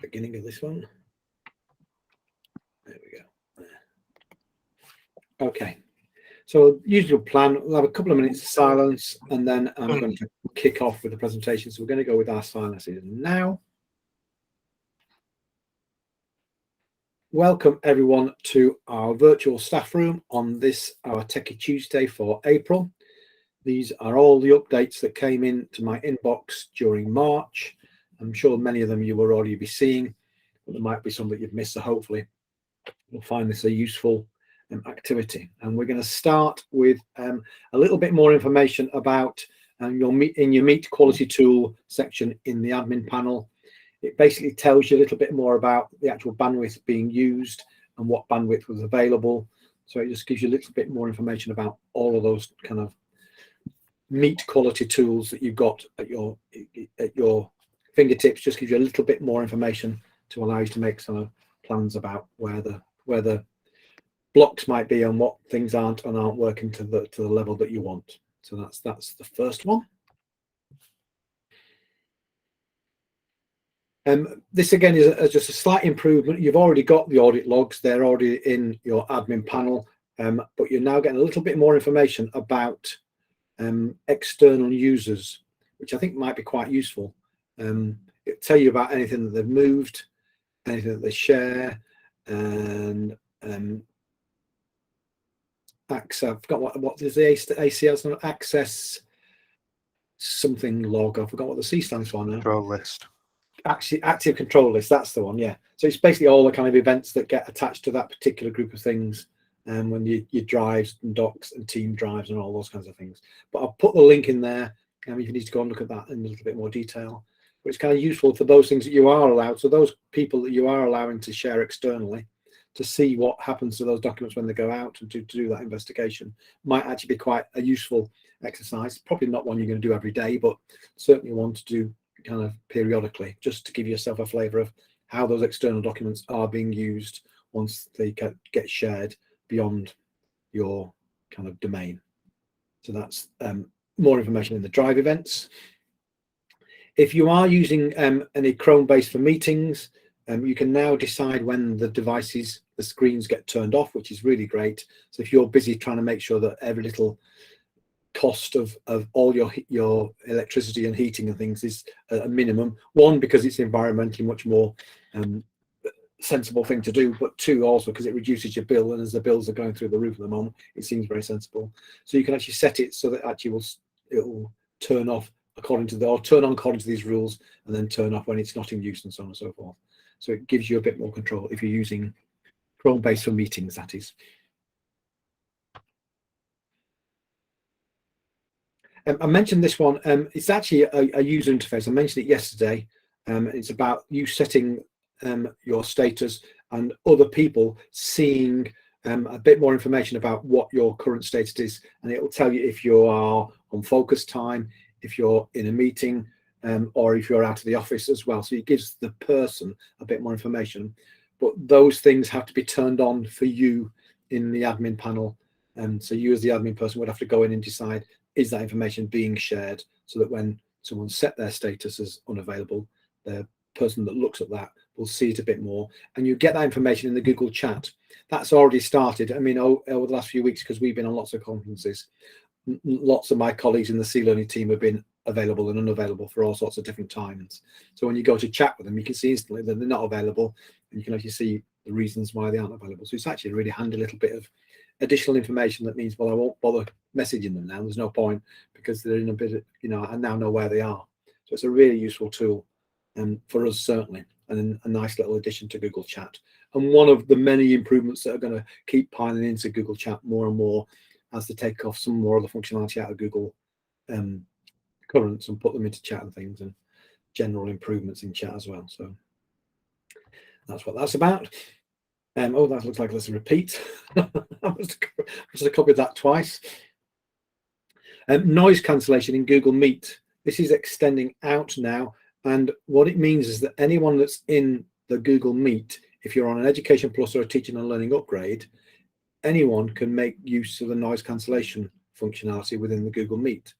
beginning of this one. There we go. Okay. So usual plan, we'll have a couple of minutes of silence and then I'm going to kick off with the presentation. So we're going to go with our silences now. Welcome everyone to our virtual staff room on this, our Techy Tuesday for April. These are all the updates that came into my inbox during March. I'm sure many of them you will already be seeing, but there might be some that you've missed. So hopefully you'll find this a useful activity. And we're going to start with a little bit more information about your Meet Quality Tool section in the admin panel. It basically tells you a little bit more about the actual bandwidth being used and what bandwidth was available. So it just gives you a little bit more information about all of those kind of Meet quality tools that you've got at your fingertips. Just gives you a little bit more information to allow you to make some plans about where the blocks might be and what things aren't working to the level that you want. So that's the first one. This again is just a slight improvement. You've already got the audit logs, they're already in your admin panel, but you're now getting a little bit more information about external users, which I think might be quite useful. It'll tell you about anything that they've moved, anything that they share, and access. I've forgot what is the ACL access something log. I forgot what the C stands for now. Control list. Actually, active control list. That's the one. Yeah. So it's basically all the kind of events that get attached to that particular group of things. When you drives and docs and team drives and all those kinds of things. But I'll put the link in there. If you need to go and look at that in a little bit more detail. But it's kind of useful for those things that you are allowed. So those people that you are allowing to share externally, to see what happens to those documents when they go out and to do that investigation might actually be quite a useful exercise. Probably not one you're going to do every day, but certainly one to do kind of periodically, just to give yourself a flavour of how those external documents are being used once they get shared beyond your kind of domain. So that's more information in the Drive events. If you are using any Chrome-based for meetings, you can now decide when the screens get turned off, which is really great. So if you're busy trying to make sure that every little cost of all your electricity and heating and things is a minimum, one, because it's environmentally much more sensible thing to do, but two, also because it reduces your bill, and as the bills are going through the roof at the moment, it seems very sensible. So you can actually set it so that actually it will turn off according to or turn on according to these rules, and then turn off when it's not in use, and so on and so forth. So it gives you a bit more control if you're using Chrome based for meetings, that is. I mentioned this one. It's actually a user interface. I mentioned it yesterday. It's about you setting your status and other people seeing a bit more information about what your current status is, and it will tell you if you are on focus time, if you're in a meeting, or if you're out of the office as well. So it gives the person a bit more information, but those things have to be turned on for you in the admin panel. So you as the admin person would have to go in and decide, is that information being shared, so that when someone set their status as unavailable, the person that looks at that will see it a bit more, and you get that information in the Google chat. That's already started. I mean, over the last few weeks, because we've been on lots of conferences, lots of my colleagues in the C-Learning team have been available and unavailable for all sorts of different times. So when you go to chat with them, you can see instantly that they're not available, and you can actually see the reasons why they aren't available. So it's actually a really handy little bit of additional information that means, well, I won't bother messaging them now. There's no point, because they're in a bit of, I now know where they are. So it's a really useful tool, for us certainly, and a nice little addition to Google Chat. And one of the many improvements that are going to keep piling into Google Chat more and more as they take off some more of the functionality out of Google Currents and put them into chat and things, and general improvements in chat as well. So that's what that's about. Oh, that looks like there's a repeat. I must have copied that twice. Noise cancellation in Google Meet. This is extending out now, and what it means is that anyone that's in the Google Meet, if you're on an Education Plus or a Teaching and Learning upgrade, anyone can make use of the noise cancellation functionality within the Google Meet,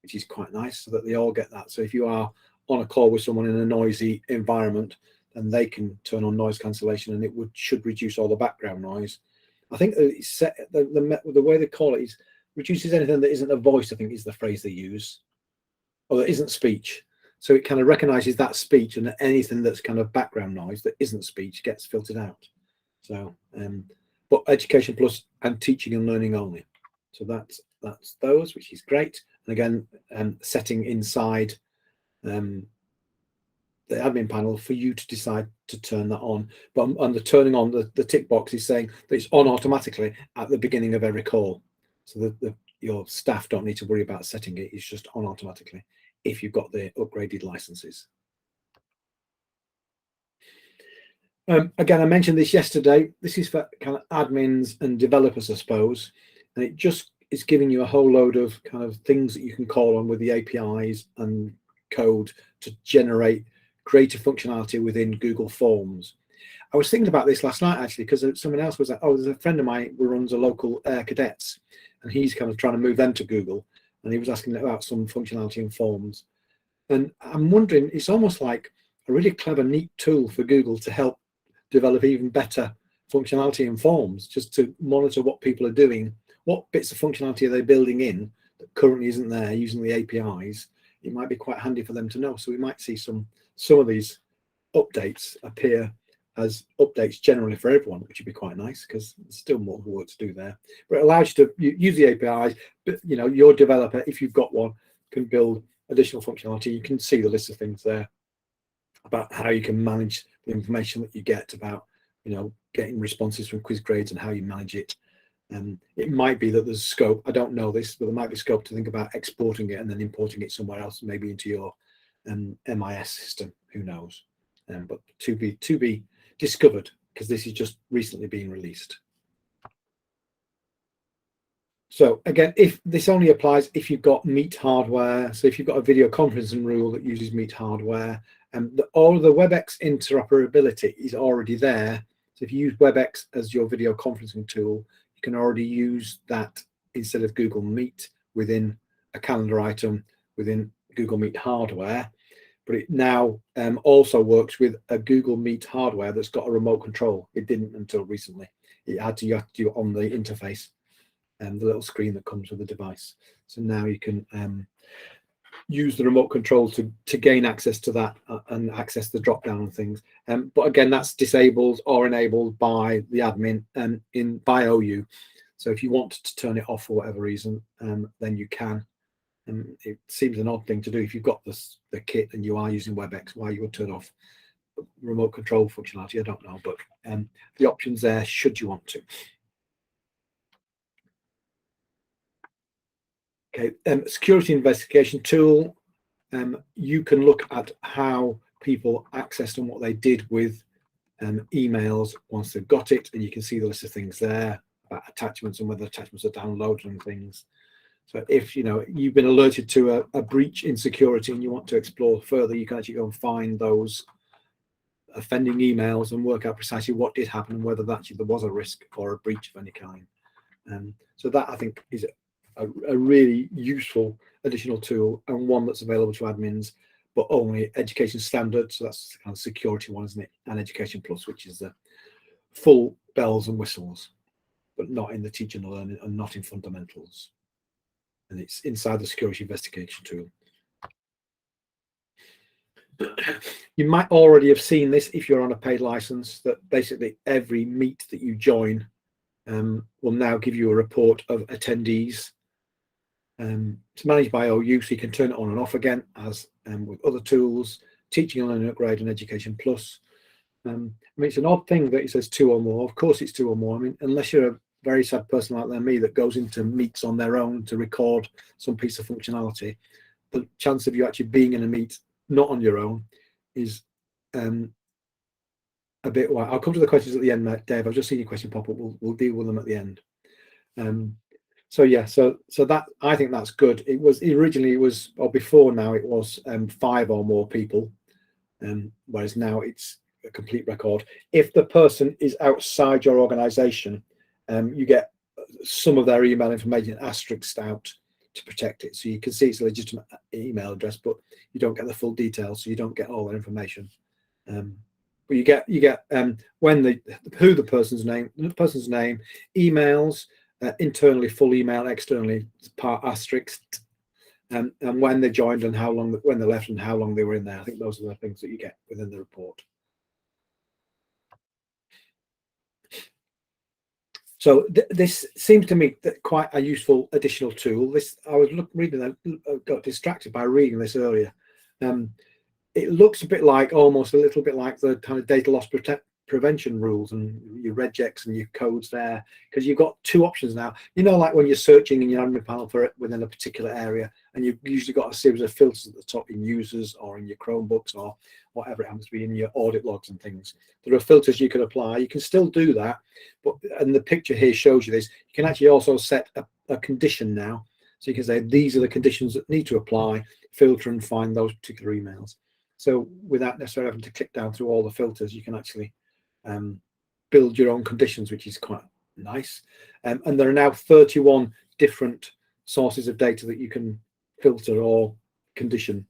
which is quite nice, so that they all get that. So if you are on a call with someone in a noisy environment, then they can turn on noise cancellation, and it should reduce all the background noise. I think it's set, the way they call it is reduces anything that isn't a voice, I think is the phrase they use, or that isn't speech. So it kind of recognizes that speech, and anything that's kind of background noise that isn't speech gets filtered out. So, but Education Plus and teaching and learning only. So that's those, which is great. And again, setting inside the admin panel for you to decide to turn that on. But on the turning on, the tick box is saying that it's on automatically at the beginning of every call. So that your staff don't need to worry about setting it. It's just on automatically if you've got the upgraded licenses. Again, I mentioned this yesterday. This is for kind of admins and developers, I suppose, and it just is giving you a whole load of kind of things that you can call on with the APIs and code to generate greater functionality within Google Forms. I was thinking about this last night actually, because someone else was like, oh, there's a friend of mine who runs a local Air Cadets, and he's kind of trying to move them to Google, and he was asking about some functionality in Forms. And I'm wondering, it's almost like a really clever, neat tool for Google to help develop even better functionality in Forms, just to monitor what people are doing, what bits of functionality are they building in that currently isn't there using the APIs. It might be quite handy for them to know. So we might see some of these updates appear as updates generally for everyone, which would be quite nice, because there's still more work to do there. But it allows you to use the APIs, but you know, your developer, if you've got one, can build additional functionality. You can see the list of things there about how you can manage the information that you get about, you know, getting responses from quiz grades and how you manage it. It might be that there's scope, I don't know this, but there might be scope to think about exporting it and then importing it somewhere else, maybe into your MIS system, who knows. But to be discovered, because this is just recently being released. So again, if this only applies if you've got Meet hardware, so if you've got a video conferencing rule that uses Meet hardware, all of the WebEx interoperability is already there. So if you use WebEx as your video conferencing tool, you can already use that instead of Google Meet within a calendar item within Google Meet hardware. But it now also works with a Google Meet hardware that's got a remote control. It didn't until recently. You have to do it on the interface and the little screen that comes with the device. So now you can use the remote control to gain access to that and access the drop down and things. But again, that's disabled or enabled by the admin by OU. So if you want to turn it off for whatever reason, then you can. It seems an odd thing to do if you've got the kit and you are using WebEx, why you would turn off remote control functionality, I don't know, but the option's there should you want to. Okay, security investigation tool. You can look at how people accessed and what they did with emails once they've got it, and you can see the list of things there about attachments and whether attachments are downloaded and things. So if you know you've been alerted to a breach in security and you want to explore further, you can actually go and find those offending emails and work out precisely what did happen and whether actually there was a risk or a breach of any kind. So that I think is a really useful additional tool, and one that's available to admins, but only Education Standard. So that's the kind of security one, isn't it? And Education Plus, which is the full bells and whistles, but not in the teaching and learning and not in fundamentals. And it's inside the security investigation tool. You might already have seen this if you're on a paid license, that basically every meet that you join will now give you a report of attendees. It's managed by OU, so you can turn it on and off again as with other tools, Teaching and Learning Upgrade and Education Plus. I mean, it's an odd thing that it says 2 or more. Of course it's 2 or more. I mean, unless you're a very sad person like me that goes into meets on their own to record some piece of functionality, the chance of you actually being in a meet not on your own is a bit wild. I'll come to the questions at the end, Dave. I've just seen your question pop up. We'll deal with them at the end. So yeah, so that I think that's good. It was originally or before now it was 5 or more people, whereas now it's a complete record. If the person is outside your organization, you get some of their email information asterisked out to protect it, so you can see it's a legitimate email address, but you don't get the full details, so you don't get all that information. but you get when the person's name, emails, internally full email, externally part asterisk, and when they joined and how long, when they left and how long they were in there. I think those are the things that you get within the report. So this seems to me that quite a useful additional tool. I was reading, I got distracted by reading this earlier. It looks a bit like, almost a little bit like the kind of data loss prevention rules and your regex and your codes there, because you've got two options now. You know, like when you're searching in your admin panel for it within a particular area, and you've usually got a series of filters at the top in users or in your Chromebooks or whatever it happens to be, in your audit logs and things. There are filters you can apply. You can still do that, but, and the picture here shows you this, you can actually also set a condition now. So you can say, these are the conditions that need to apply, filter and find those particular emails. So without necessarily having to click down through all the filters, you can actually build your own conditions, which is quite nice. And there are now 31 different sources of data that you can filter or condition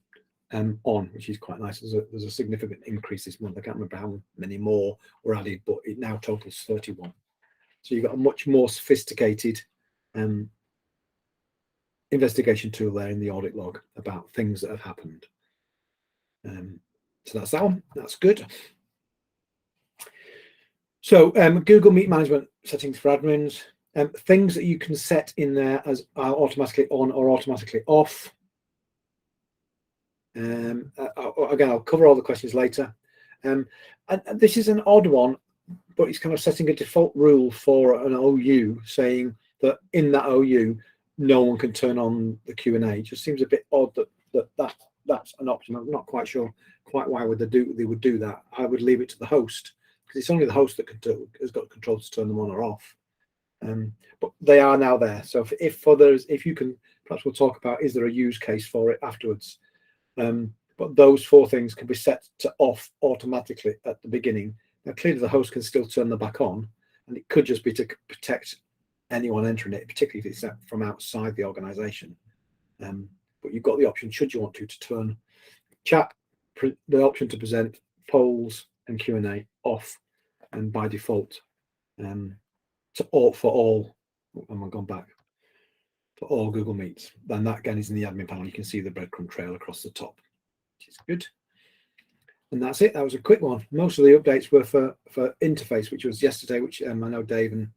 on, which is quite nice. There's a significant increase this month. I can't remember how many more were added, but it now totals 31. So you've got a much more sophisticated investigation tool there in the audit log about things that have happened. So that's that one. That's good. So Google Meet management settings for admins, things that you can set in there as automatically on or automatically off. Again, I'll cover all the questions later. And this is an odd one, but it's kind of setting a default rule for an OU saying that in that OU, no one can turn on the Q&A. It just seems a bit odd that's an option. I'm not quite sure quite why they would do that. I would leave it to the host, because it's only the host that has got control to turn them on or off. But they are now there. So if you can, perhaps we'll talk about, is there a use case for it afterwards? But those four things can be set to off automatically at the beginning. Now, clearly the host can still turn them back on, and it could just be to protect anyone entering it, particularly if it's from outside the organization. But you've got the option, should you want to turn chat, the option to present, polls and Q&A off, and by default for all Google Meets. Then that again is in the admin panel. You can see the breadcrumb trail across the top, which is good. And that's it. That was a quick one. Most of the updates were for interface, which was yesterday, which I know Dave and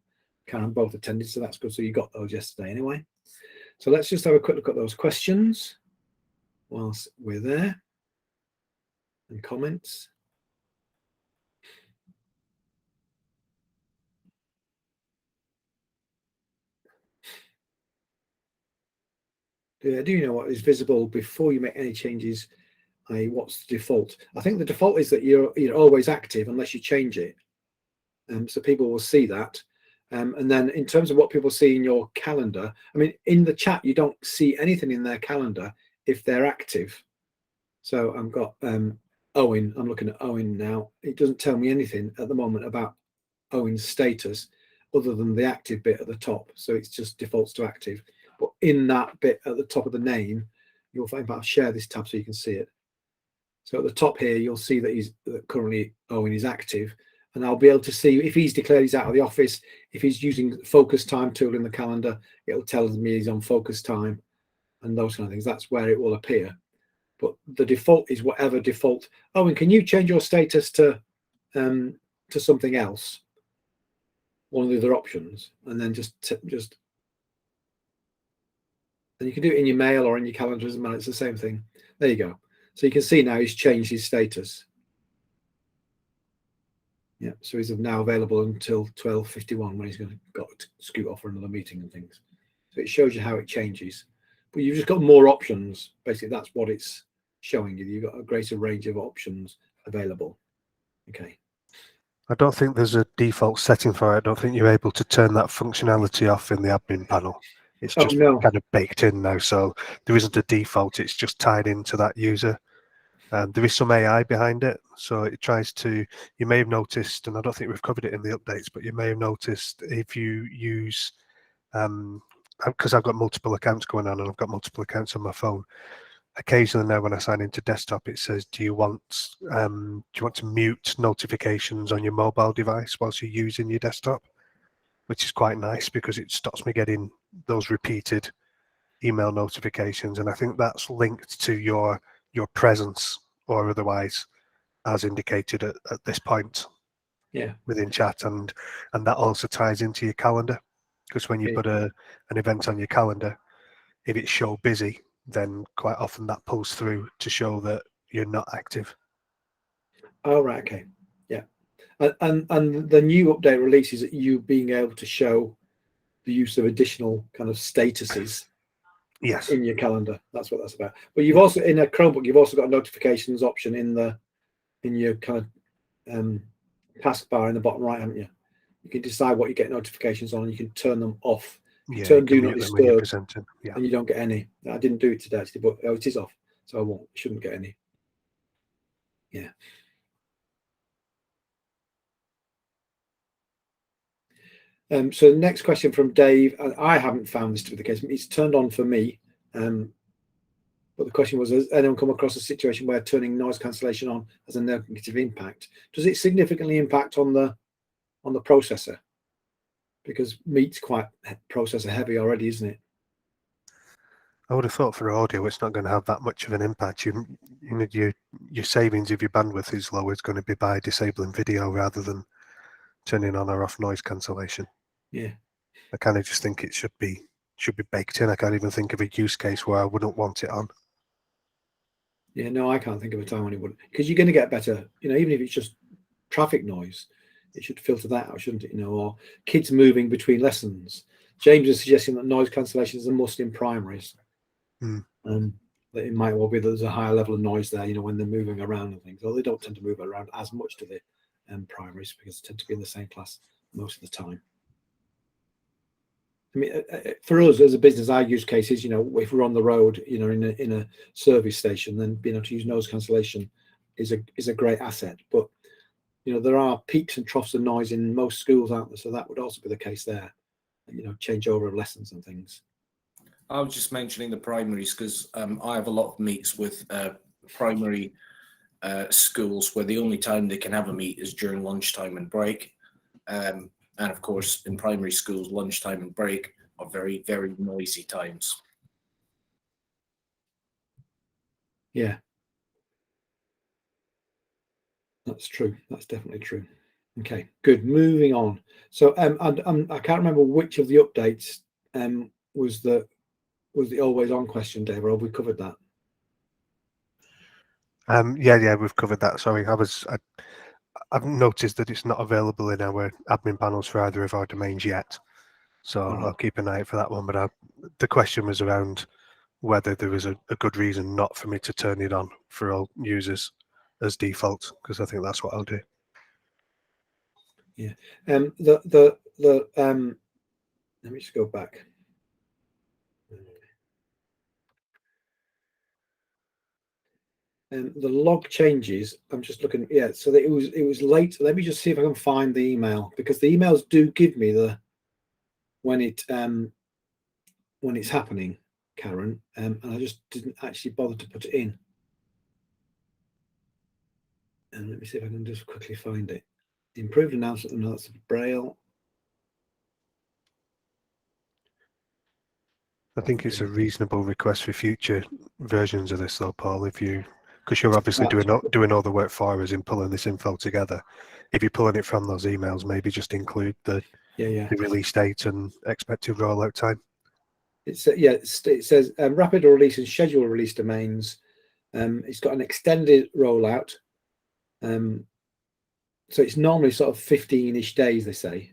Karen both attended, so that's good. So you got those yesterday anyway. So let's just have a quick look at those questions whilst we're there, and comments. Do you know what is visible before you make any changes? What's the default? I think the default is that you're always active unless you change it. So people will see that. And then in terms of what people see in your calendar, I mean, in the chat, you don't see anything in their calendar if they're active. So I've got Owen. I'm looking at Owen now. It doesn't tell me anything at the moment about Owen's status other than the active bit at the top. So it's just defaults to active. But in that bit at the top of the name, you'll find, I'll share this tab so you can see it. So at the top here, you'll see that currently Owen is active. And I'll be able to see if he's declared he's out of the office, if he's using focus time tool in the calendar, it'll tell me he's on focus time and those kind of things. That's where it will appear. But the default is whatever default. Owen, can you change your status to something else? One of the other options, and then just and you can do it in your mail or in your calendar, doesn't matter, it's the same thing. There you go. So you can see now he's changed his status. Yeah, so he's now available until 12:51 when he's got to scoot off for another meeting and things. So it shows you how it changes. But you've just got more options. Basically, that's what it's showing you. You've got a greater range of options available. Okay. I don't think there's a default setting for it. I don't think you're able to turn that functionality off in the admin panel. It's just kind of baked in now. So there isn't a default. It's just tied into that user. There is some AI behind it. So it tries to, you may have noticed, and I don't think we've covered it in the updates, but you may have noticed if you use, because I've got multiple accounts going on and I've got multiple accounts on my phone, occasionally now when I sign into desktop, it says, do you want to mute notifications on your mobile device whilst you're using your desktop? Which is quite nice because it stops me getting those repeated email notifications, and I think that's linked to your presence or otherwise, as indicated at this point. Yeah. Within chat, and that also ties into your calendar, because when you put an event on your calendar, if it's show busy, then quite often that pulls through to show that you're not active. Oh, right. Okay. Yeah. And the new update release is you being able to show the use of additional kind of statuses. Yes. In your calendar. That's what that's about. But you've also, in a Chromebook, you've also got a notifications option in your kind of taskbar in the bottom right, haven't you? You can decide what you get notifications on, and you can turn them off. Yeah, turn you can do not mute them when you're disturb, presenting. Yeah. and you don't get any. I didn't do it today, actually, but it is off, so I shouldn't get any. Yeah. So the next question from Dave, and I haven't found this to be the case. It's turned on for me. But the question was, has anyone come across a situation where turning noise cancellation on has a negative impact? Does it significantly impact on the processor? Because Meet's quite processor heavy already, isn't it? I would have thought for audio, it's not going to have that much of an impact. You know, your savings, if your bandwidth is low, is going to be by disabling video rather than turning on or off noise cancellation. Yeah. I kind of just think it should be baked in. I can't even think of a use case where I wouldn't want it on. Yeah, no, I can't think of a time when it wouldn't, because you're going to get better, even if it's just traffic noise, it should filter that out, shouldn't it? Or kids moving between lessons. James is suggesting that noise cancellation is a must in primaries. That it might well be that there's a higher level of noise there, when they're moving around and things. Although they don't tend to move around as much to the primaries, because they tend to be in the same class most of the time. I mean, for us as a business, our use case is, if we're on the road, in a service station, then being able to use noise cancellation is a great asset. But there are peaks and troughs of noise in most schools, aren't there? So that would also be the case there. Changeover of lessons and things. I was just mentioning the primaries because I have a lot of meets with primary schools where the only time they can have a meet is during lunchtime and break. And of course, in primary schools, lunchtime and break are very, very noisy times. Yeah, that's true. That's definitely true. Okay, good. Moving on. So I can't remember which of the updates was the always on question, Dave, or have we covered that? Yeah, we've covered that. Sorry, I've noticed that it's not available in our admin panels for either of our domains yet. So I'll keep an eye out for that one. But the question was around whether there was a good reason not for me to turn it on for all users as default, because I think that's what I'll do. Yeah. Let me just go back. The log changes. I'm just looking. Yeah. So that it was late. Let me just see if I can find the email, because the emails do give me the when it's happening, Karen, and I just didn't actually bother to put it in. And let me see if I can just quickly find it. Improved announcement. No, that's Braille. I think it's a reasonable request for future versions of this, though, Paul. Because you're obviously doing all the work for us in pulling this info together. If you're pulling it from those emails, maybe just include the release date and expected rollout time. It says rapid release and scheduled release domains. It's got an extended rollout. So it's normally sort of 15-ish days, they say.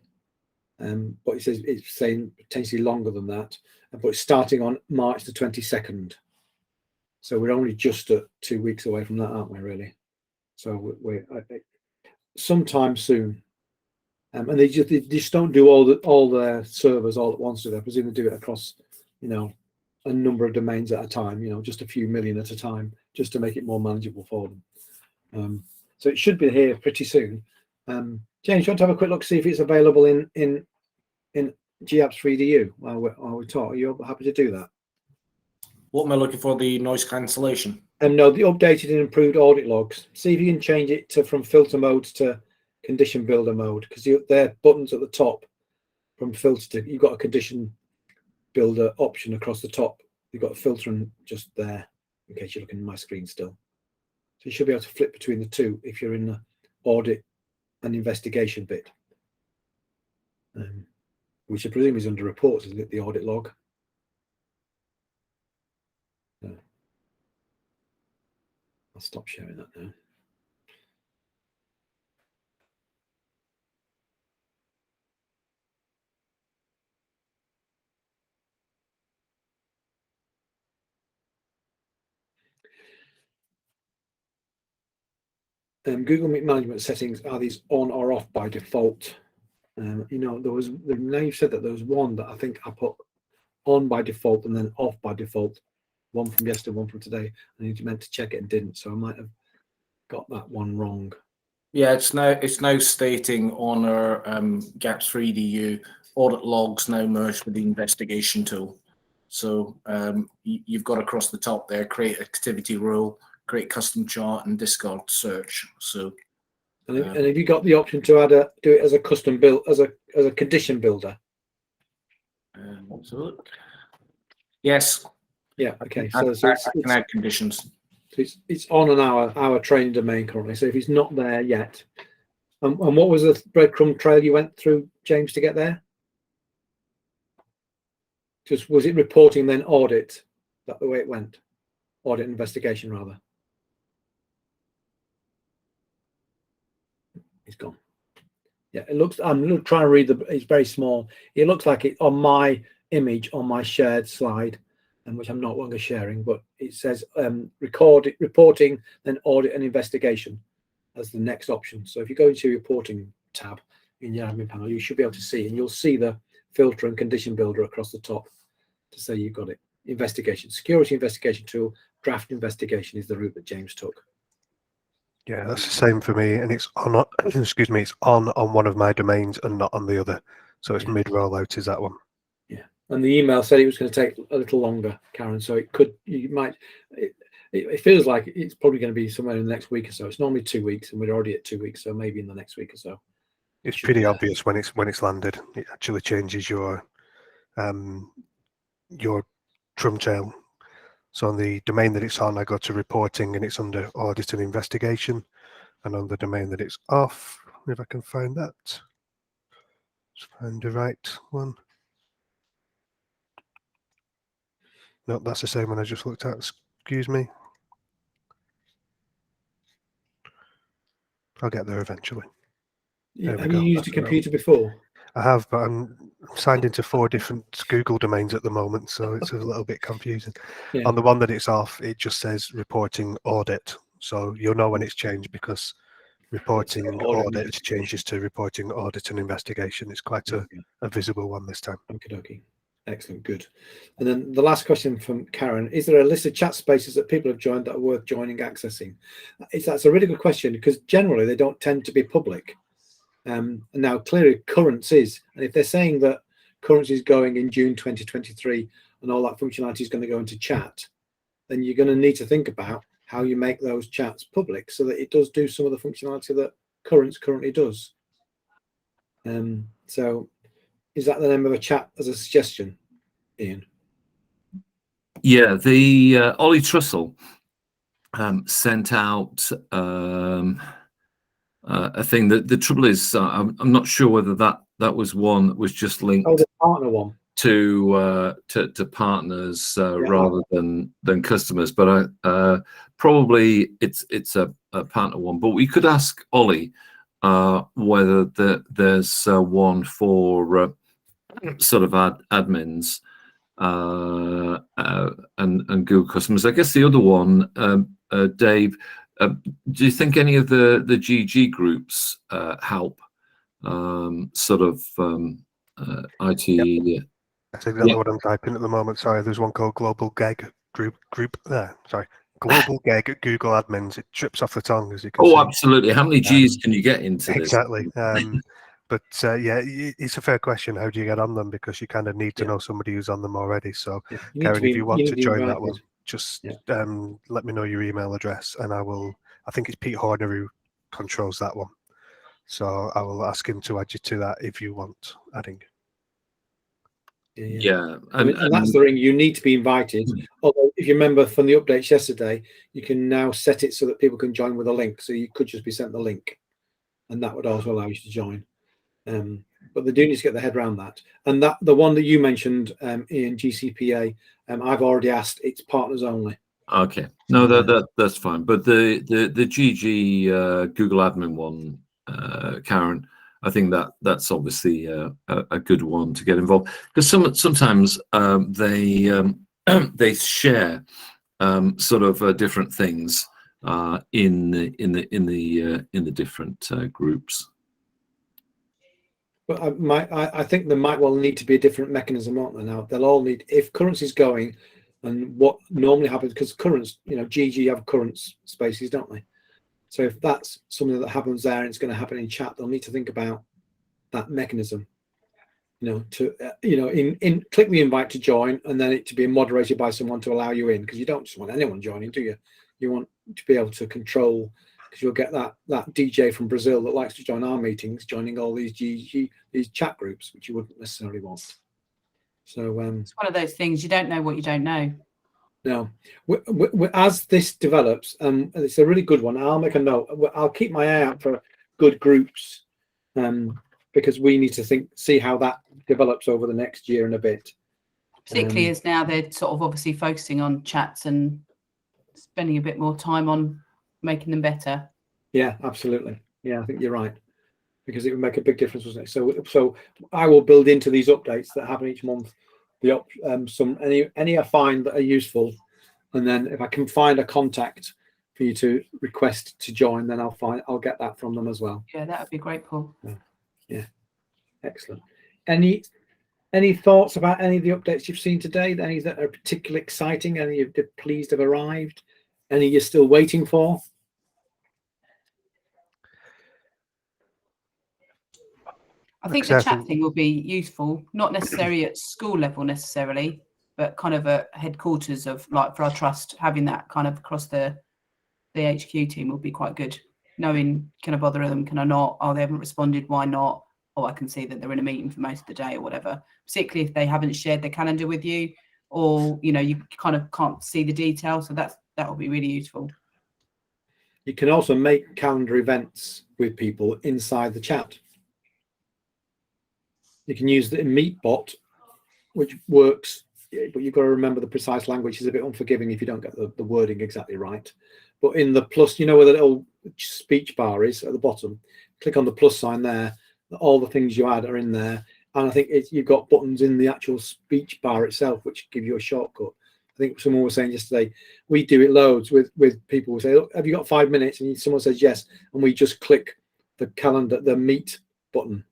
But it says it's saying potentially longer than that. But it's starting on March the 22nd. So we're only just 2 weeks away from that, aren't we, really? So we're sometime soon. And they just don't do all the servers all at once. I presume they do it across, a number of domains at a time, just a few million at a time, just to make it more manageable for them. So it should be here pretty soon. James, you want to have a quick look, see if it's available in GApps 3DU while we talk? Are you happy to do that? What am I looking for? The noise cancellation? No, the updated and improved audit logs. See if you can change it from filter modes to condition builder mode, because they're buttons at the top from filter to, you've got a condition builder option across the top. You've got a filter and just there, in case you're looking at my screen still. So you should be able to flip between the two if you're in the audit and investigation bit. Which I presume is under reports, isn't it? The audit log. No. I'll stop sharing that now. Google Meet management settings, are these on or off by default? You know, now you've said that there was one that I think I put on by default and then off by default. One from yesterday, one from today. I need to meant to check it and didn't, so I might have got that one wrong. Yeah, it's now stating on our GAPS 3DU audit logs now merged with the investigation tool. So you've got across the top there, create activity rule, create custom chart, and discard search. So, and have you got the option to do it as a custom build, as a condition builder? So look. Yes. Yeah. Okay. So I can add conditions. So it's on our training domain currently. So if it's not there yet, and what was the breadcrumb trail you went through, James, to get there? Just was it reporting then audit? Is that the way it went? Audit investigation rather. It's gone. Yeah, it looks. I'm trying to read it's very small. It looks like it on my image on my shared slide, and which I'm no longer sharing, but it says reporting, then audit and investigation as the next option. So if you go into your reporting tab in your admin panel, you should be able to see, and you'll see the filter and condition builder across the top to say you've got it. Investigation, security investigation tool, draft investigation is the route that James took. Yeah, that's the same for me, and it's on. Excuse me, it's on one of my domains and not on the other. So it's mid rollout. Is that one? Yeah, and the email said it was going to take a little longer, Karen. So it could, you might. It feels like it's probably going to be somewhere in the next week or so. It's normally 2 weeks, and we're already at 2 weeks, so maybe in the next week or so. It's pretty obvious when it's landed. It actually changes your drum tail. So on the domain that it's on, I go to reporting and it's under audit and investigation. And on the domain that it's off, if I can find that, let's find the right one. No, that's the same one I just looked at. Excuse me. I'll get there eventually. Have you used a computer before? I have, but I'm signed into 4 different Google domains at the moment, so it's a little bit confusing. Yeah. On the one that it's off, it just says reporting audit. So you'll know when it's changed because reporting audit changes to reporting audit and investigation. It's quite a visible one this time. Okay. Excellent, good. And then the last question from Karen, is there a list of chat spaces that people have joined that are worth joining, accessing? That's a really good question because generally they don't tend to be public. Now clearly currents is, and if they're saying that currents is going in June 2023 and all that functionality is going to go into chat, then you're going to need to think about how you make those chats public so that it does do some of the functionality that currents currently does. So is that the name of a chat as a suggestion, Ian? Yeah, the Ollie Trussell sent out a thing. That the trouble is, I'm not sure whether that was one that was just linked the partner one to partners rather than customers, but probably it's a partner one. But we could ask Ollie whether there's one for sort of admins and Google customers. I guess the other one, Dave. Do you think any of the GG groups help sort of IT? Yep. That's exactly what I'm typing at the moment. Sorry, there's one called Global Gag group there. Sorry, Global Gag Google admins. It trips off the tongue as you can see. Absolutely. How many G's can you get into this? Exactly. But yeah, it's a fair question. How do you get on them? Because you kind of need to know somebody who's on them already. So, Karen, if you want to join that one, just let me know your email address, and I will. I think it's Pete Horner who controls that one, so I will ask him to add you to that if you want adding. Yeah, and that's the ring. You need to be invited. Although, if you remember from the updates yesterday, you can now set it so that people can join with a link. So you could just be sent the link, and that would also allow you to join. But they do need to get their head around that. And that the one that you mentioned, in GCPA, I've already asked. It's partners only. Okay, no, that's fine. But the GG Google Admin one, Karen, I think that's obviously a good one to get involved, because sometimes they share sort of different things in the different groups. But I think there might well need to be a different mechanism, aren't there? Now they'll all need, if currency's going, and what normally happens, because currents, GG have currents spaces, don't they? So if that's something that happens there and it's going to happen in chat, they'll need to think about that mechanism. To click the invite to join, and then it to be moderated by someone to allow you in, because you don't just want anyone joining, do you? You want to be able to control, because you'll get that DJ from Brazil that likes to join our meetings, joining all these these chat groups, which you wouldn't necessarily want. So it's one of those things, you don't know what you don't know. No, as this develops, it's a really good one. I'll make a note. I'll keep my eye out for good groups, because we need to see how that develops over the next year and a bit. Particularly as now they're sort of obviously focusing on chats and spending a bit more time on making them better. Yeah, absolutely. Yeah, I think you're right, because it would make a big difference, wouldn't it? So I will build into these updates that happen each month any I find that are useful, and then if I can find a contact for you to request to join, then I'll get that from them as well. Yeah, that would be great, Paul. Yeah, excellent. Any thoughts about any of the updates you've seen today? Any that are particularly exciting? Any you're pleased have arrived? Any you're still waiting for? I think the chat thing will be useful, not necessarily at school level necessarily, but kind of a headquarters of, like, for our trust, having that kind of across the HQ team will be quite good. Knowing, can I bother them? Can I not? Oh, they haven't responded. Why not? Oh, I can see that they're in a meeting for most of the day or whatever. Particularly if they haven't shared their calendar with you, or you kind of can't see the detail. So that will be really useful. You can also make calendar events with people inside the chat. You can use the Meet bot, which works, but you've got to remember the precise language is a bit unforgiving if you don't get the wording exactly right. But in the plus, where the little speech bar is at the bottom, click on the plus sign there. All the things you add are in there, and I think you've got buttons in the actual speech bar itself, which give you a shortcut. I think someone was saying yesterday, we do it loads with people who say, "Look, have you got 5 minutes?" And someone says yes, and we just click the Meet button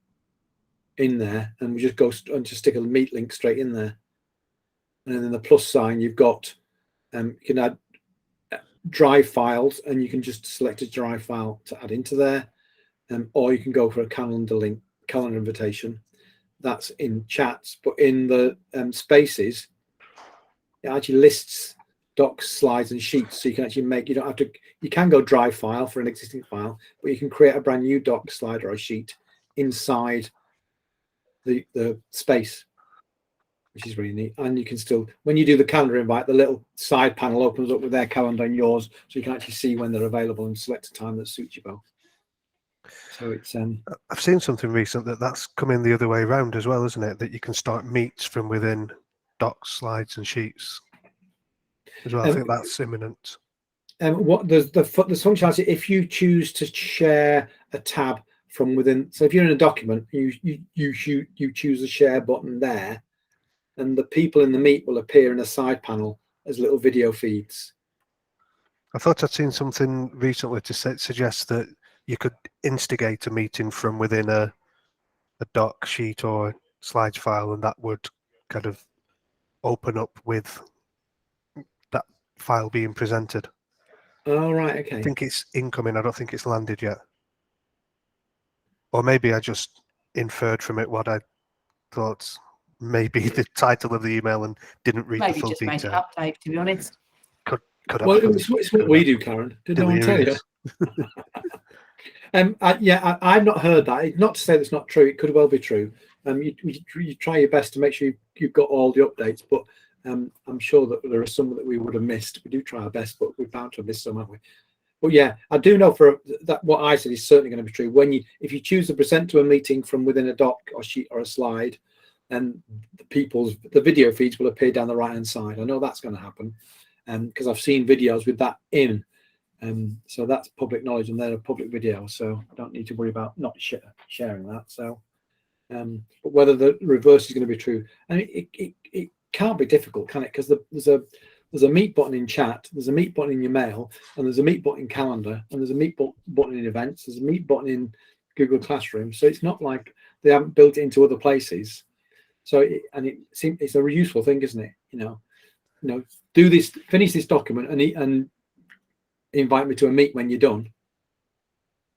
in there, and we just go and just stick a Meet link straight in there. And then the plus sign, you've got you can add drive files, and you can just select a drive file to add into there, or you can go for a calendar invitation. That's in chats, but in the spaces, it actually lists docs, slides, and sheets, so you can actually you don't have to. You can go drive file for an existing file, but you can create a brand new doc, slide, or a sheet inside the space, which is really neat. And you can still, when you do the calendar invite, the little side panel opens up with their calendar and yours, so you can actually see when they're available and select a time that suits you both. So it's I've seen something recent that's coming the other way around as well, isn't it? That you can start meets from within docs, slides, and sheets as well. I think that's imminent. What there's functionality if you choose to share a tab from within. So if you're in a document, you choose the share button there, and the people in the meet will appear in a side panel as little video feeds. I thought I'd seen something recently to suggest that you could instigate a meeting from within a doc, sheet, or slides file, and that would kind of open up with that file being presented. Oh, right, okay. I think it's incoming. I don't think it's landed yet. Or maybe I just inferred from it what I thought maybe the title of the email and didn't read Maybe the full just detail. make it update, to be honest. Could well, it's what we do, Karen. Did no one tell you? I've not heard that. Not to say that's not true. It could well be true. You try your best to make sure you've got all the updates, but I'm sure that there are some that we would have missed. We do try our best, but we're bound to have missed some, haven't we? But yeah, I do know for that what I said is certainly going to be true. If you choose to present to a meeting from within a doc or sheet or a slide, and the video feeds will appear down the right hand side. I know that's going to happen, because I've seen videos with that in. So that's public knowledge, and they're a public video, so I don't need to worry about not sharing that. So, but whether the reverse is going to be true, and it can't be difficult, can it? Because there's a meet button in chat, there's a meet button in your mail, and there's a meet button in calendar, and there's a meet button in events, there's a meet button in Google Classroom. So it's not like they haven't built it into other places. So it's a useful thing, isn't it? You know, do this, finish this document, and invite me to a meet when you're done.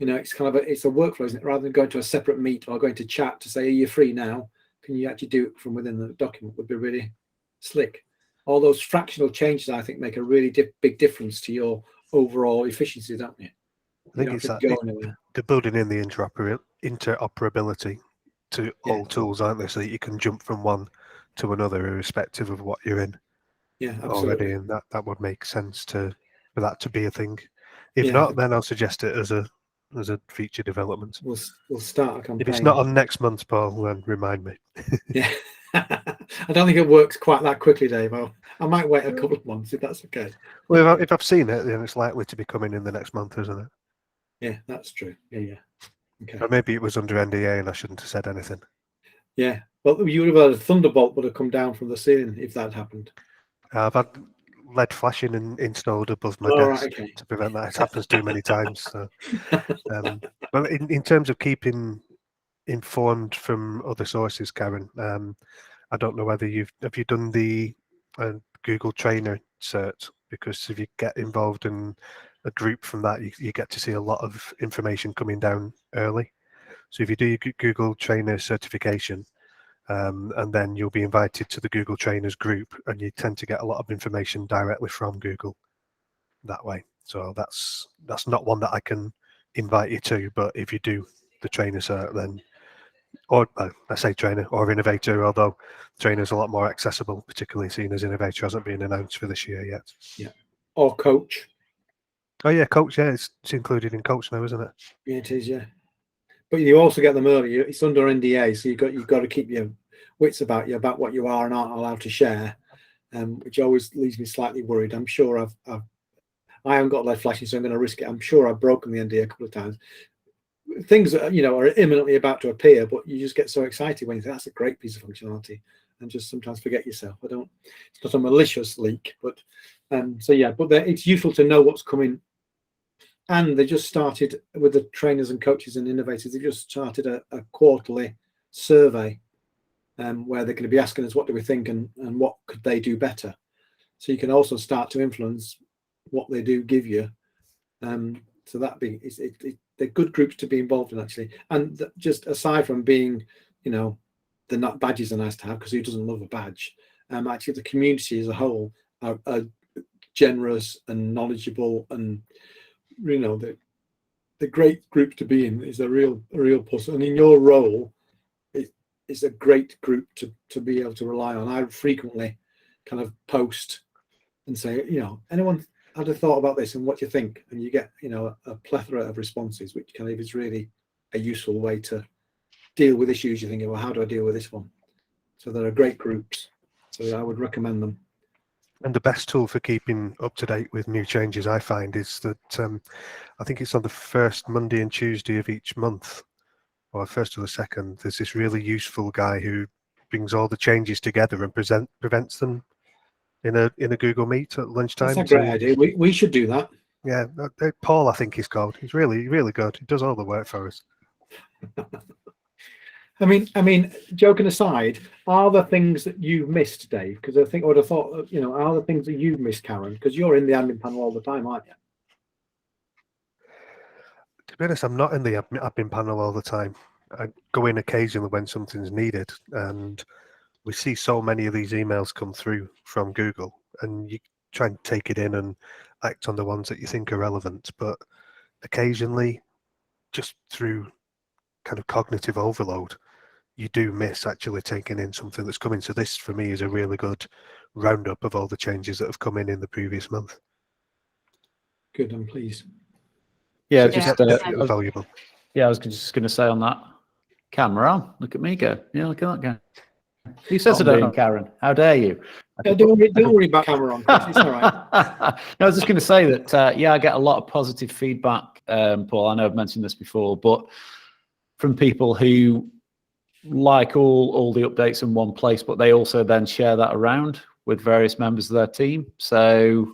You know, it's kind of it's a workflow, isn't it? Rather than going to a separate meet or going to chat to say, are you free now? Can you actually do it from within the document? Would be really slick. All those fractional changes, I think, make a really big difference to your overall efficiency, don't they? I think it's that they're building in the interoperability to all tools, aren't they? So that you can jump from one to another, irrespective of what you're in. Yeah, absolutely. Already, and that would make sense for that to be a thing. If not, then I'll suggest it as a feature development. We'll start a campaign. If it's not on next month, Paul, then remind me. Yeah. I don't think it works quite that quickly, Dave. I might wait a couple of months if that's okay. Well, if I've seen it, then it's likely to be coming in the next month, isn't it? Yeah, that's true. Yeah. Okay. Or maybe it was under NDA and I shouldn't have said anything. Yeah. Well, you would have had a thunderbolt would have come down from the ceiling if that happened. I've had LED flashing installed above my desk to prevent that. It happens too many times. So. Well, in terms of keeping informed from other sources, Karen, I don't know whether have you done the Google Trainer cert, because if you get involved in a group from that, you get to see a lot of information coming down early. So if you do your Google Trainer certification, and then you'll be invited to the Google Trainers group, and you tend to get a lot of information directly from Google that way. So that's not one that I can invite you to, but if you do the Trainer cert, then, or I say Trainer or Innovator, although Trainer's a lot more accessible, particularly seeing as Innovator hasn't been announced for this year yet. Yeah. Or Coach. Oh yeah, Coach. Yeah, it's included in Coach now, isn't it? Yeah, it is. Yeah. But you also get them early. It's under NDA, so you've got to keep your wits about you about what you are and aren't allowed to share, which always leaves me slightly worried. I'm sure I haven't got LED flashing, so I'm going to risk it. I'm sure I've broken the NDA a couple of times. Things that are imminently about to appear, but you just get so excited when you think that's a great piece of functionality, and just sometimes forget yourself. It's not a malicious leak, but so yeah. But it's useful to know what's coming. And they just started with the trainers and coaches and innovators. They just started a quarterly survey where they're going to be asking us what do we think and what could they do better. So you can also start to influence what they do give you. So they're good groups to be involved in, actually. And just aside from being, the not badges are nice to have, because who doesn't love a badge? Actually, the community as a whole are generous and knowledgeable, and the great group to be in is a real plus. And in your role, it's a great group to be able to rely on. I frequently kind of post and say, anyone had a thought about this and what do you think? And you get, a plethora of responses, which kind of is really a useful way to deal with issues. You're thinking, well, how do I deal with this one? So there are great groups. So I would recommend them. And the best tool for keeping up to date with new changes, I find, is that I think it's on the first Monday and Tuesday of each month, or first or the second. There's this really useful guy who brings all the changes together and presents them in a Google Meet at lunchtime. That's a great idea. We should do that. Yeah, Paul, I think he's called. He's really, really good. He does all the work for us. I mean, joking aside, are there things that you've missed, Dave? Because I think I would have thought, are there things that you've missed, Karen? Because you're in the admin panel all the time, aren't you? To be honest, I'm not in the admin panel all the time. I go in occasionally when something's needed, and we see so many of these emails come through from Google, and you try and take it in and act on the ones that you think are relevant, but occasionally, just through kind of cognitive overload, you do miss actually taking in something that's coming. So this, for me, is a really good roundup of all the changes that have come in the previous month. Good, I'm pleased. Yeah, so just definitely valuable. Yeah, I was just going to say on that, camera on. Look at me go. Yeah, look at that guy. Who says I don't know, Karen? How dare you? Don't worry about camera on, Chris. It's all right. No, I was just going to say that, yeah, I get a lot of positive feedback, Paul. I know I've mentioned this before, but from people who like all the updates in one place, but they also then share that around with various members of their team. So,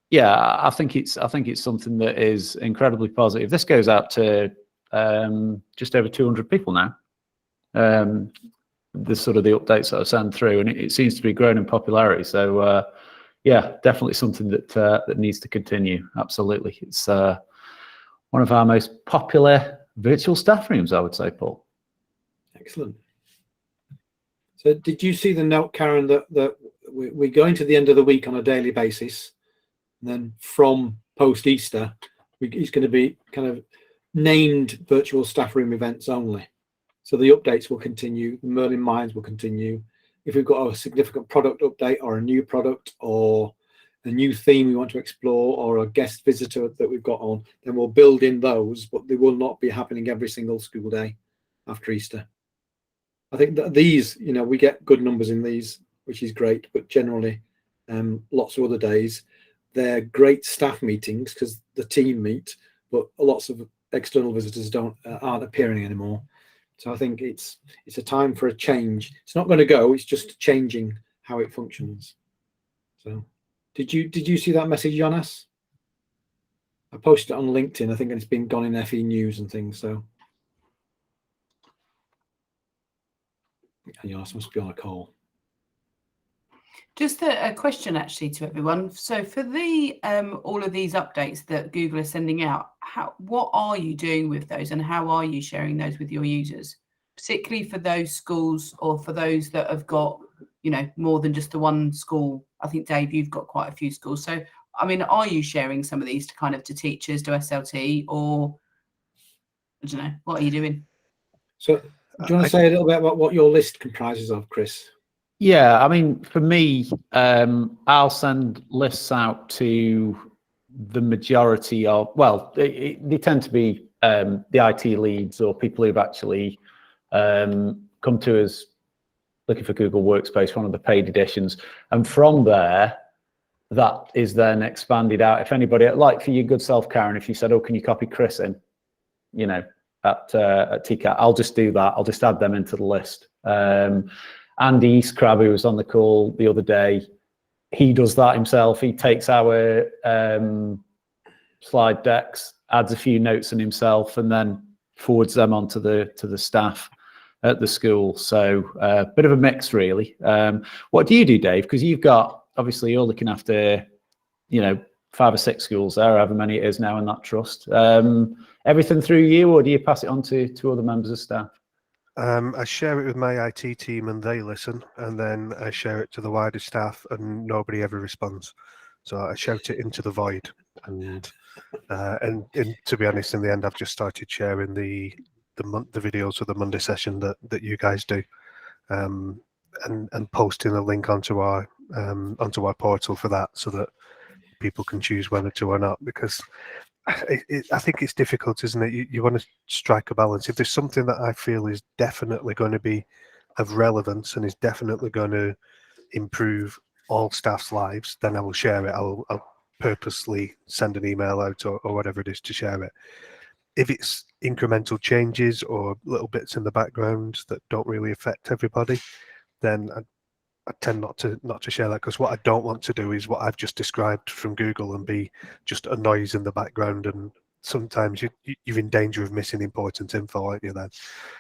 yeah, I think it's something that is incredibly positive. This goes out to just over 200 people now. The sort of the updates that I send through, and it seems to be growing in popularity. So yeah, definitely something that needs to continue. Absolutely, it's one of our most popular virtual staff rooms, I would say, Paul. Excellent. So did you see the note, Karen, that we're going to the end of the week on a daily basis, and then from post-Easter it's going to be kind of named virtual staff room events only. So the updates will continue, the Merlin Minds will continue. If we've got a significant product update or a new product or a new theme we want to explore or a guest visitor that we've got on, then we'll build in those, but they will not be happening every single school day after Easter. I think that these, we get good numbers in these, which is great, but generally lots of other days, they're great staff meetings because the team meet, but lots of external visitors aren't appearing anymore. So I think it's a time for a change. It's not going to go. It's just changing how it functions. So, did you see that message, Jonas? I posted it on LinkedIn. I think it's been gone in FE News and things. So, Jonas must be on a call. Just a question actually to everyone. So for the all of these updates that Google is sending out, what are you doing with those, and how are you sharing those with your users, particularly for those schools or for those that have got more than just the one school? I think, Dave, you've got quite a few schools. So I mean, are you sharing some of these to teachers, to SLT, or I don't know, what are you doing? So do you want to say a little bit about what your list comprises of, Chris? Yeah, I mean, for me, I'll send lists out to the majority of, well, they tend to be the IT leads or people who've actually come to us looking for Google Workspace, one of the paid editions. And from there, that is then expanded out. If anybody, like for your good self, Karen, if you said, oh, can you copy Chris in, at TCAT, I'll just do that. I'll just add them into the list. Andy Eastcrab, who was on the call the other day, he does that himself. He takes our slide decks, adds a few notes in himself, and then forwards them on to the staff at the school. So a bit of a mix, really. What do you do, Dave? Because obviously you're looking after, 5 or 6 schools there, however many it is now in that trust. Everything through you, or do you pass it on to other members of staff? I share it with my IT team and they listen, and then I share it to the wider staff and nobody ever responds. So I shout it into the void, and to be honest, in the end, I've just started sharing the videos of the Monday session that you guys do, and posting a link onto our portal for that, so that people can choose whether to or not, because I think it's difficult, isn't it? You want to strike a balance. If there's something that I feel is definitely going to be of relevance and is definitely going to improve all staff's lives, then I will share it. I'll purposely send an email out or whatever it is to share it. If it's incremental changes or little bits in the background that don't really affect everybody, then I tend not to share that, because what I don't want to do is what I've just described from Google and be just a noise in the background, and sometimes you're in danger of missing important info, aren't you then?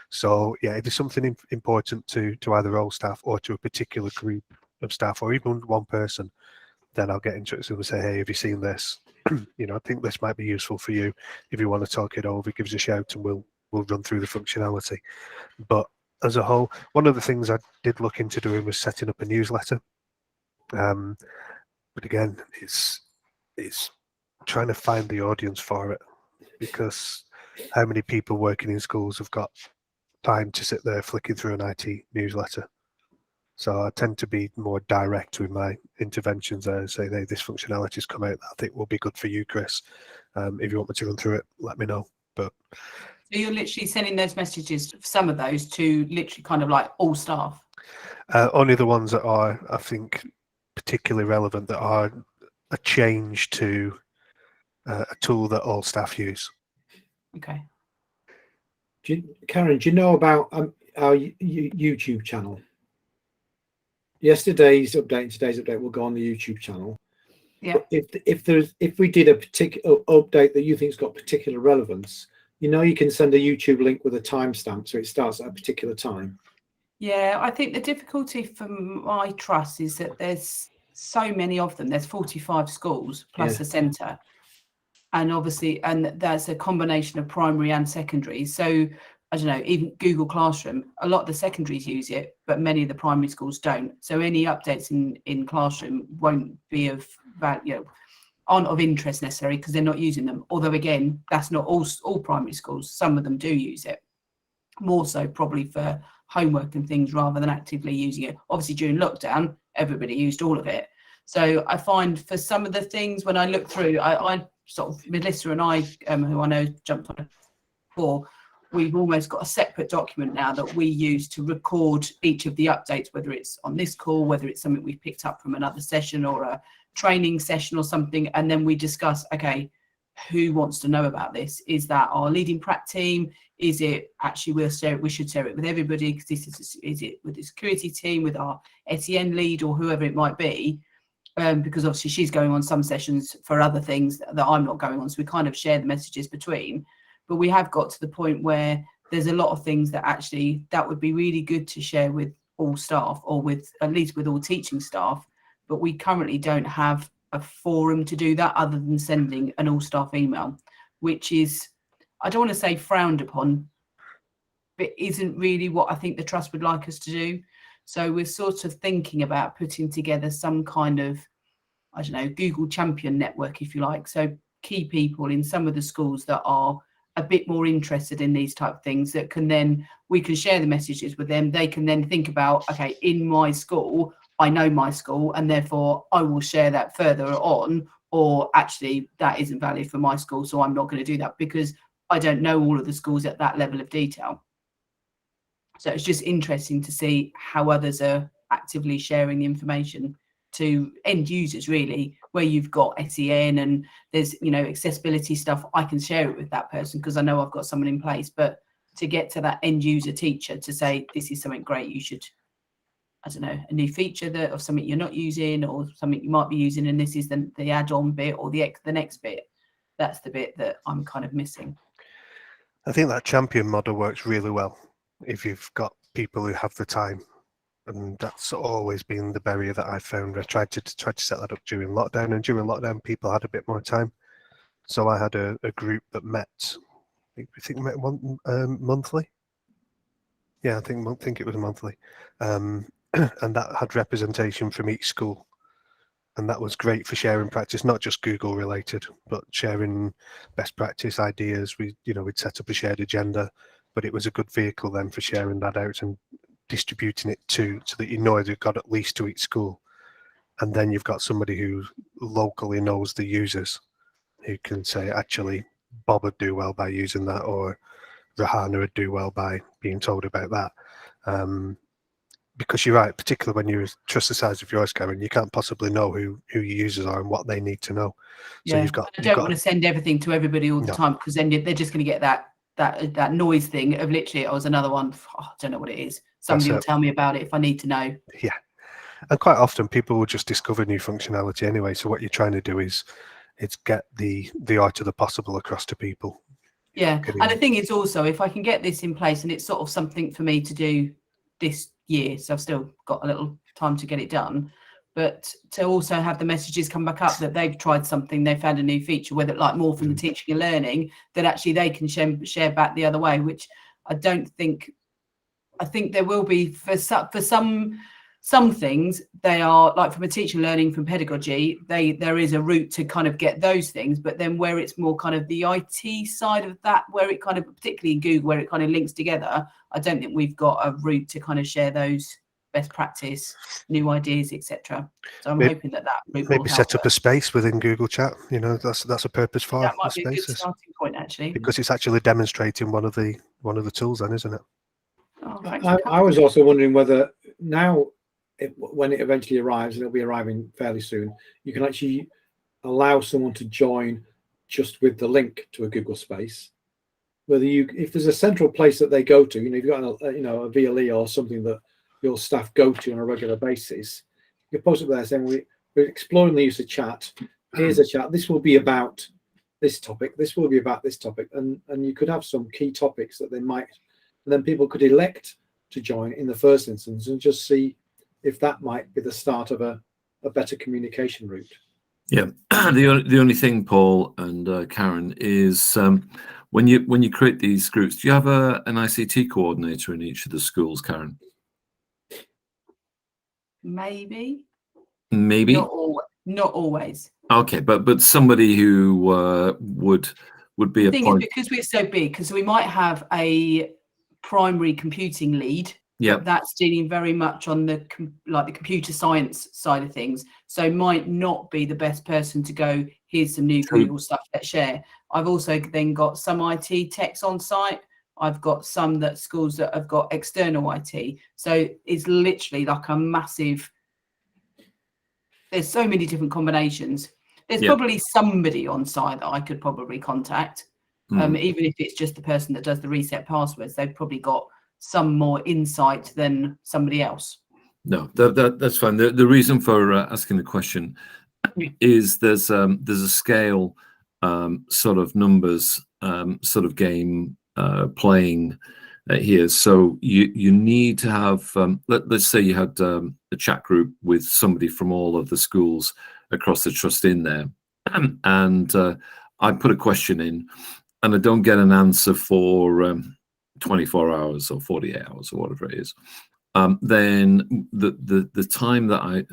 So yeah, if there's something important to either all staff or to a particular group of staff or even one person, then I'll get in touch and say, hey, have you seen this? I think this might be useful for you. If you want to talk it over, give us a shout and we'll run through the functionality. But as a whole, one of the things I did look into doing was setting up a newsletter. But again, it's trying to find the audience for it, because how many people working in schools have got time to sit there flicking through an IT newsletter? So I tend to be more direct with my interventions there and say, hey, this functionality's come out that I think will be good for you, Chris. If you want me to run through it, let me know. But so you're literally sending those messages, some of those, to literally kind of like all staff? Only the ones that are, I think, particularly relevant, that are a change to a tool that all staff use. Okay. Karen, do you know about our YouTube channel? Yesterday's update and today's update will go on the YouTube channel. Yeah. If we did a particular update that you think's got particular relevance, you can send a YouTube link with a timestamp, so it starts at a particular time. Yeah, I think the difficulty for my trust is that there's so many of them. There's 45 schools plus a centre, and obviously, and that's a combination of primary and secondary. So I don't know, even Google Classroom, a lot of the secondaries use it, but many of the primary schools don't. So any updates in Classroom won't be of value, aren't of interest necessarily, because they're not using them. Although again, that's not all primary schools. Some of them do use it, more so probably for homework and things rather than actively using it. Obviously during lockdown, everybody used all of it. So I find for some of the things, when I look through, I sort of, Melissa and I, who I know jumped on it before, we've almost got a separate document now that we use to record each of the updates, whether it's on this call, whether it's something we've picked up from another session or a training session or something. And then we discuss, okay, who wants to know about this? Is that our leading prac team? Is it actually we should share it with everybody, because is it with the security team, with our SEN lead, or whoever it might be? Because obviously she's going on some sessions for other things that I'm not going on. So we kind of share the messages between. But we have got to the point where there's a lot of things that actually that would be really good to share with all staff, or with at least with all teaching staff. But we currently don't have a forum to do that other than sending an all staff email, which is, I don't want to say frowned upon, but isn't really what I think the trust would like us to do. So we're sort of thinking about putting together some kind of, I don't know, Google champion network, if you like. So key people in some of the schools that are a bit more interested in these type of things, that can then, we can share the messages with them. They can then think about, okay, in my school, I know my school, and therefore I will share that further on, or actually that isn't valid for my school, so I'm not going to do that because I don't know all of the schools at that level of detail. So it's just interesting to see how others are actively sharing the information to end users, really, where you've got SEN and there's, accessibility stuff. I can share it with that person because I know I've got someone in place. But to get to that end user teacher to say, this is something great, you should, I don't know, a new feature that of something you're not using or something you might be using, and this is the add-on bit or the next bit. That's the bit that I'm kind of missing. I think that champion model works really well if you've got people who have the time, and that's always been the barrier that I found. I tried to set that up during lockdown, and during lockdown people had a bit more time, so I had a group that met. I think met monthly. Yeah, I think it was monthly, and that had representation from each school, and that was great for sharing practice, not just Google related, but sharing best practice ideas. We'd set up a shared agenda, but it was a good vehicle then for sharing that out and distributing it so that you've got at least to each school. And then you've got somebody who locally knows the users, who can say, actually, Bob would do well by using that, or Rahana would do well by being told about that. Because you're right, particularly when you trust the size of yours, Karen, you can't possibly know who your users are and what they need to know. So yeah, I don't want to send everything to everybody all the time, because then they're just going to get that noise thing of literally, it was another one. I don't know what it is. Somebody will tell me about it if I need to know. Yeah, and quite often people will just discover new functionality anyway. So what you're trying to do is get the art of the possible across to people. Yeah, and the thing is also, if I can get this in place, and it's sort of something for me to do this year, so I've still got a little time to get it done, but to also have the messages come back up that they've tried something, they found a new feature, whether like more from the teaching and learning, that actually they can share back the other way, which I think there will be for some things. They are like, from a teaching and learning, from pedagogy, there is a route to kind of get those things, but then where it's more kind of the IT side of that, where it kind of, particularly in Google, where it kind of links together, I don't think we've got a route to kind of share those best practice, new ideas, etc. So I'm hoping that route will maybe set up a space within Google Chat. You know, that's a purpose for that might be a good spaces, starting point, actually, because it's actually demonstrating one of the tools, then, isn't it? Oh, I was also wondering whether now, when it eventually arrives, and it'll be arriving fairly soon, you can actually allow someone to join just with the link to a Google Space. Whether if there's a central place that they go to, you know, if you've got a VLE or something that your staff go to on a regular basis, you can post it there saying we're exploring the use of chat. Here's a chat. This will be about this topic. This will be about this topic, and you could have some key topics that they might, and then people could elect to join in the first instance and just see if that might be the start of a better communication route. Yeah, the only thing, Paul and Karen, is when you create these groups, do you have an ICT coordinator in each of the schools, Karen? Maybe. Not always. Okay, but somebody who would be the thing is, because we're so big, because we might have a primary computing lead. Yeah, that's dealing very much on the computer science side of things, so might not be the best person to go, here's some new Google stuff, let's share. I've also then got some IT techs on site. I've got some schools that have got external IT, so it's literally like a massive, there's so many different combinations. There's probably somebody on site that I could probably contact, even if it's just the person that does the reset passwords. They've probably got some more insight than somebody else. No, that's fine. The reason for asking the question is there's a scale, sort of numbers, sort of game playing here. So you need to have, let's say you had a chat group with somebody from all of the schools across the trust in there, and I put a question in, and I don't get an answer for 24 hours or 48 hours or whatever it is, then the time that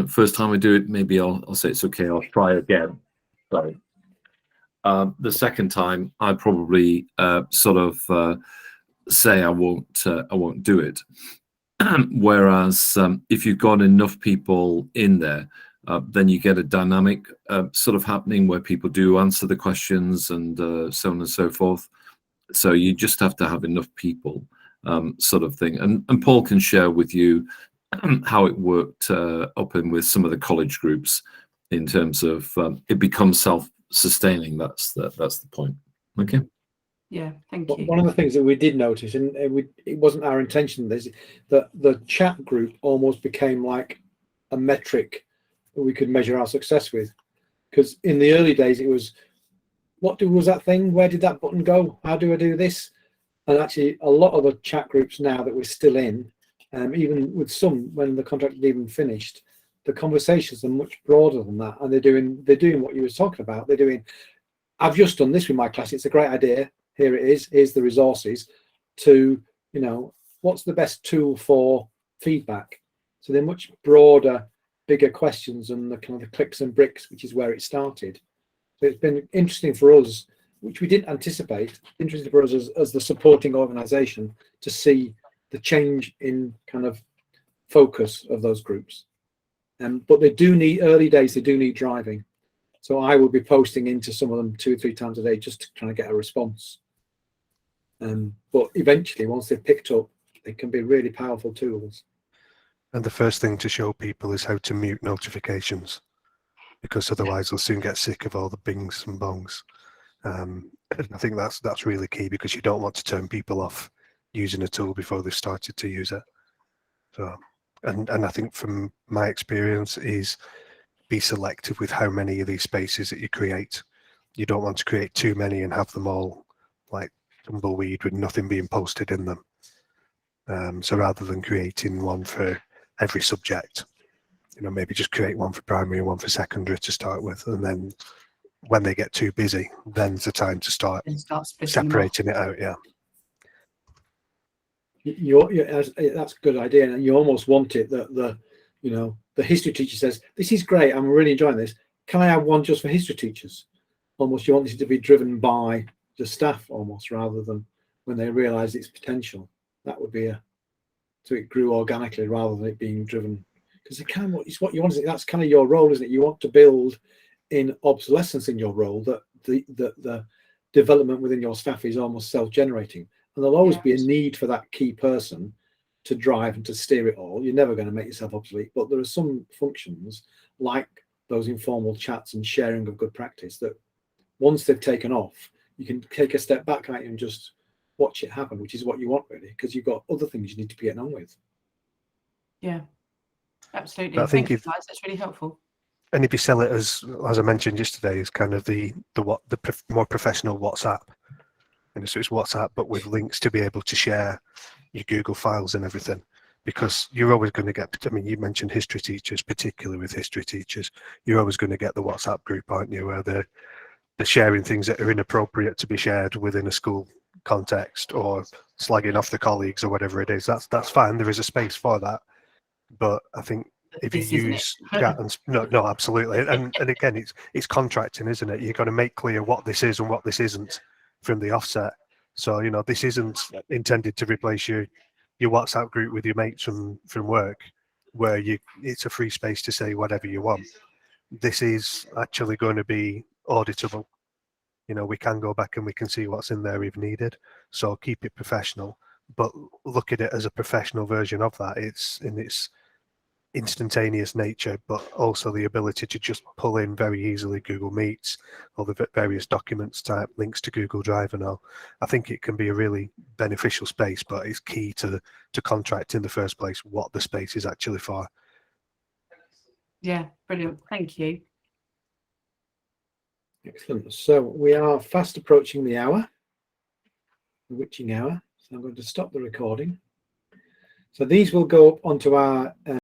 first time I do it, maybe I'll say it's okay, I'll try again. Sorry. The second time I probably sort of say I won't do it. Whereas if you've got enough people in there, then you get a dynamic sort of happening where people do answer the questions and so on and so forth. So you just have to have enough people, sort of thing. And Paul can share with you how it worked up in with some of the college groups in terms of it becomes self-sustaining. That's the point. Okay. Yeah, thank you. One of the things that we did notice, and it wasn't our intention, is that the chat group almost became like a metric that we could measure our success with. Because in the early days, it was, what was that thing? Where did that button go? How do I do this? And actually, a lot of the chat groups now that we're still in, even with some, when the contract is even finished, the conversations are much broader than that. And they're doing what you were talking about. They're doing, I've just done this with my class. It's a great idea. Here it is. Here's the resources. To, what's the best tool for feedback? So they're much broader, bigger questions than the kind of the clicks and bricks, which is where it started. So it's been interesting for us, which we didn't anticipate, interesting for us as the supporting organisation to see the change in kind of focus of those groups. But they do need, early days, they do need driving. So I will be posting into some of them 2 or 3 times a day just to try to get a response. But eventually, once they're picked up, they can be really powerful tools. And the first thing to show people is how to mute notifications, because otherwise they'll soon get sick of all the bings and bongs. I think that's really key, because you don't want to turn people off using a tool before they've started to use it. So, and I think from my experience is be selective with how many of these spaces that you create. You don't want to create too many and have them all like tumbleweed with nothing being posted in them. So rather than creating one for every subject, maybe just create one for primary and one for secondary to start with, and then when they get too busy, then's the time to start separating it out. Yeah. That's a good idea, and you almost want it that the history teacher says, "This is great. I'm really enjoying this. Can I have one just for history teachers?" Almost you want this to be driven by the staff, almost, rather than when they realise its potential. That would be so it grew organically rather than it being driven, because it's what you want. That's kind of your role, isn't it? You want to build in obsolescence in your role, that the development within your staff is almost self-generating, and there'll always be a need for that key person to drive and to steer it all. You're never going to make yourself obsolete, but there are some functions like those informal chats and sharing of good practice that once they've taken off, you can take a step back, can't you, and just watch it happen, which is what you want, really, because you've got other things you need to be getting on with. Yeah, absolutely. I think Thank you, guys. That's really helpful. And if you sell it as I mentioned yesterday, as kind of the more professional WhatsApp, and so it's WhatsApp but with links to be able to share your Google files and everything, because you're always going to get. I mean, you mentioned history teachers, particularly with history teachers, you're always going to get the WhatsApp group, aren't you, where they're sharing things that are inappropriate to be shared within a school context, or slagging off the colleagues or whatever it is. That's fine. There is a space for that, but I think if you use chat and no, absolutely, and again, it's contracting, isn't it? You've got to make clear what this is and what this isn't from the offset. So this isn't intended to replace your WhatsApp group with your mates from work, where it's a free space to say whatever you want. This is actually going to be auditable. We can go back and we can see what's in there if needed. So keep it professional, but look at it as a professional version of that. It's in its instantaneous nature, but also the ability to just pull in very easily Google Meets, all the various documents type, links to Google Drive and all. I think it can be a really beneficial space, but it's key to contract in the first place what the space is actually for. Yeah, brilliant. Thank you. Excellent. So we are fast approaching the hour, the witching hour. So I'm going to stop the recording. So these will go up onto our